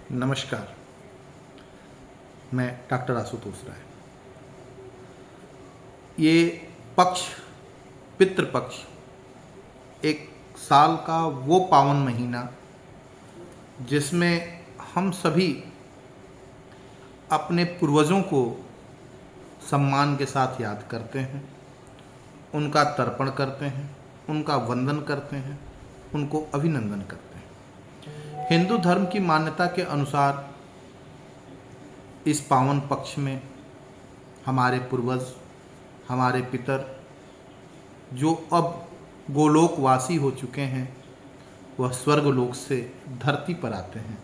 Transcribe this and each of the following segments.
नमस्कार। मैं डॉक्टर आशुतोष राय। ये पक्ष, पितृपक्ष, एक साल का वो पावन महीना जिसमें हम सभी अपने पूर्वजों को सम्मान के साथ याद करते हैं, उनका तर्पण करते हैं, उनका वंदन करते हैं, उनको अभिनंदन करते हैं। हिंदू धर्म की मान्यता के अनुसार इस पावन पक्ष में हमारे पूर्वज, हमारे पितर जो अब गोलोकवासी हो चुके हैं, वह स्वर्गलोक से धरती पर आते हैं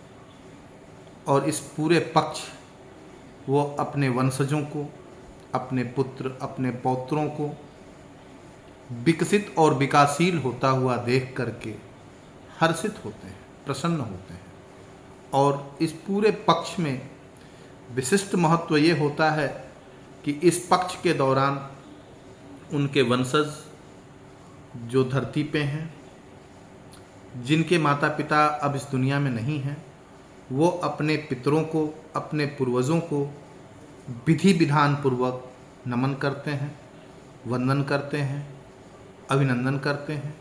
और इस पूरे पक्ष वो अपने वंशजों को, अपने पुत्र, अपने पौत्रों को विकसित और विकासशील होता हुआ देख करके हर्षित होते हैं, प्रसन्न होते हैं। और इस पूरे पक्ष में विशिष्ट महत्व ये होता है कि इस पक्ष के दौरान उनके वंशज जो धरती पे हैं, जिनके माता पिता अब इस दुनिया में नहीं हैं, वो अपने पितरों को, अपने पूर्वजों को विधि विधान पूर्वक नमन करते हैं, वंदन करते हैं, अभिनंदन करते हैं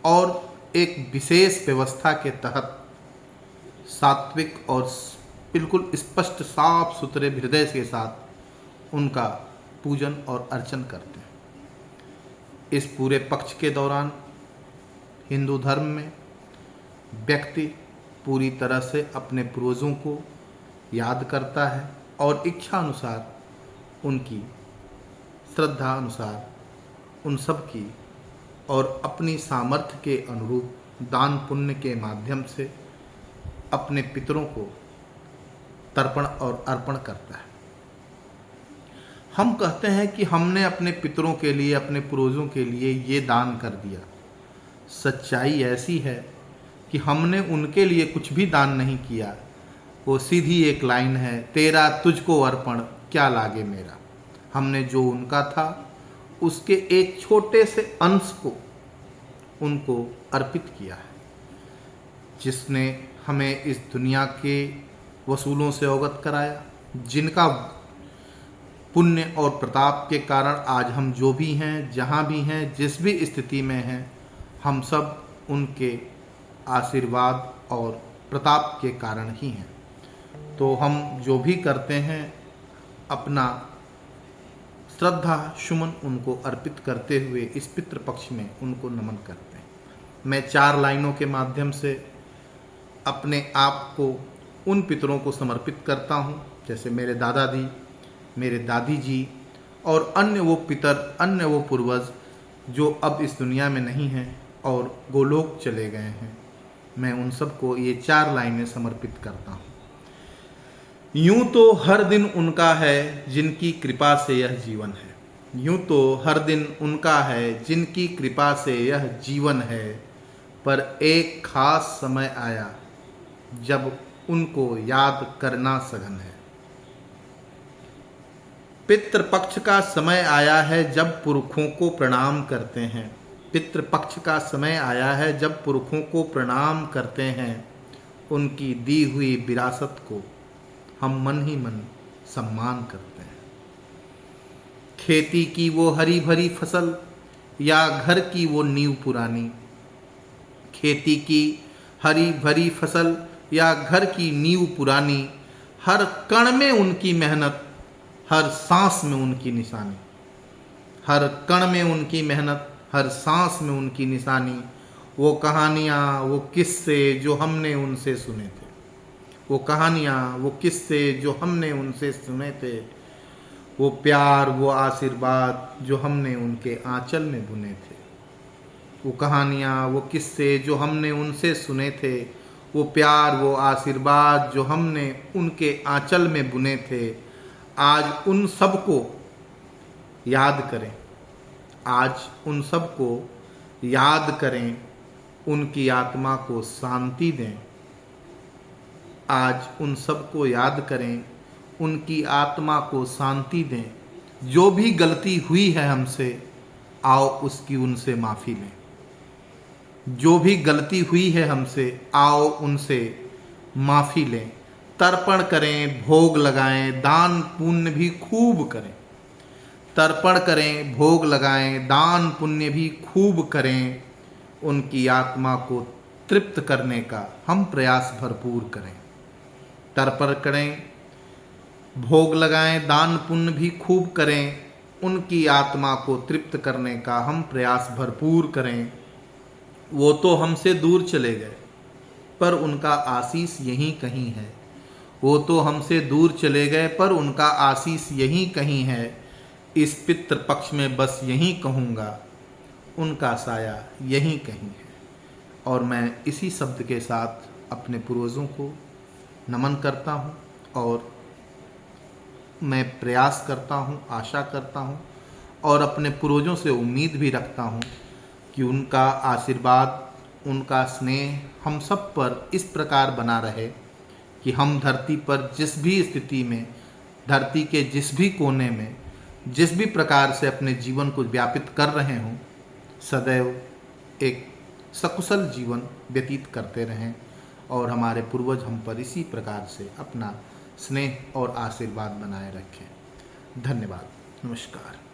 और एक विशेष व्यवस्था के तहत सात्विक और बिल्कुल स्पष्ट साफ सुथरे हृदय के साथ उनका पूजन और अर्चन करते हैं। इस पूरे पक्ष के दौरान हिंदू धर्म में व्यक्ति पूरी तरह से अपने पूर्वजों को याद करता है और इच्छा अनुसार, उनकी श्रद्धा अनुसार उन सब की और अपनी सामर्थ्य के अनुरूप दान पुण्य के माध्यम से अपने पितरों को तर्पण और अर्पण करता है। हम कहते हैं कि हमने अपने पितरों के लिए, अपने पूर्वजों के लिए ये दान कर दिया। सच्चाई ऐसी है कि हमने उनके लिए कुछ भी दान नहीं किया। वो सीधी एक लाइन है, तेरा तुझको अर्पण क्या लागे मेरा। हमने जो उनका था उसके एक छोटे से अंश को उनको अर्पित किया है, जिसने हमें इस दुनिया के वसूलों से अवगत कराया, जिनका पुण्य और प्रताप के कारण आज हम जो भी हैं, जहाँ भी हैं, जिस भी स्थिति में हैं, हम सब उनके आशीर्वाद और प्रताप के कारण ही हैं। तो हम जो भी करते हैं अपना श्रद्धा सुमन उनको अर्पित करते हुए इस पितृपक्ष में उनको नमन करते हैं। मैं 4 लाइनों के माध्यम से अपने आप को उन पितरों को समर्पित करता हूँ, जैसे मेरे दादा जी, मेरे दादी जी और अन्य वो पितर, अन्य वो पूर्वज जो अब इस दुनिया में नहीं हैं और गोलोक चले गए हैं। मैं उन सबको ये 4 लाइनें समर्पित करता हूँ। यूं तो हर दिन उनका है जिनकी कृपा से यह जीवन है। यूं तो हर दिन उनका है जिनकी कृपा से यह जीवन है, पर एक खास समय आया जब उनको याद करना सघन है। पितृपक्ष का समय आया है जब पुरखों को प्रणाम करते हैं। पितृपक्ष का समय आया है जब पुरखों को प्रणाम करते हैं। उनकी दी हुई विरासत को हम मन ही मन सम्मान करते हैं। खेती की वो हरी भरी फसल या घर की वो नींव पुरानी। खेती की हरी भरी फसल या घर की नींव पुरानी, हर कण में उनकी मेहनत, हर सांस में उनकी निशानी। हर कण में उनकी मेहनत, हर सांस में उनकी निशानी। वो कहानियाँ, वो किस्से जो हमने उनसे सुने थे। वो कहानियाँ, वो किस्से जो हमने उनसे सुने थे। वो प्यार, वो आशीर्वाद जो हमने उनके आंचल में बुने थे। वो कहानियाँ, वो किस्से जो हमने उनसे सुने थे। वो प्यार, वो आशीर्वाद जो हमने उनके आंचल में बुने थे। आज उन सबको याद करें, आज उन सबको याद करें, उनकी आत्मा को शांति दें। आज उन सबको याद करें, उनकी आत्मा को शांति दें। जो भी गलती हुई है हमसे, आओ उसकी उनसे माफ़ी लें। जो भी गलती हुई है हमसे, आओ उनसे माफ़ी लें। तर्पण करें, भोग लगाएं, दान पुण्य भी खूब करें। तर्पण करें, भोग लगाएं, दान पुण्य भी खूब करें। उनकी आत्मा को तृप्त करने का हम प्रयास भरपूर करें। तर्पण करें, भोग लगाएं, दान पुण्य भी खूब करें। उनकी आत्मा को तृप्त करने का हम प्रयास भरपूर करें। वो तो हमसे दूर चले गए, पर उनका आशीष यहीं कहीं है। वो तो हमसे दूर चले गए, पर उनका आशीष यहीं कहीं है। इस पितृ पक्ष में बस यहीं कहूँगा, उनका साया यहीं कहीं है। और मैं इसी शब्द के साथ अपने पूर्वजों को नमन करता हूँ और मैं प्रयास करता हूँ, आशा करता हूँ और अपने पूर्वजों से उम्मीद भी रखता हूँ कि उनका आशीर्वाद, उनका स्नेह हम सब पर इस प्रकार बना रहे कि हम धरती पर जिस भी स्थिति में, धरती के जिस भी कोने में, जिस भी प्रकार से अपने जीवन को व्यापित कर रहे हों, सदैव एक सकुशल जीवन व्यतीत करते रहें और हमारे पूर्वज हम पर इसी प्रकार से अपना स्नेह और आशीर्वाद बनाए रखें। धन्यवाद। नमस्कार।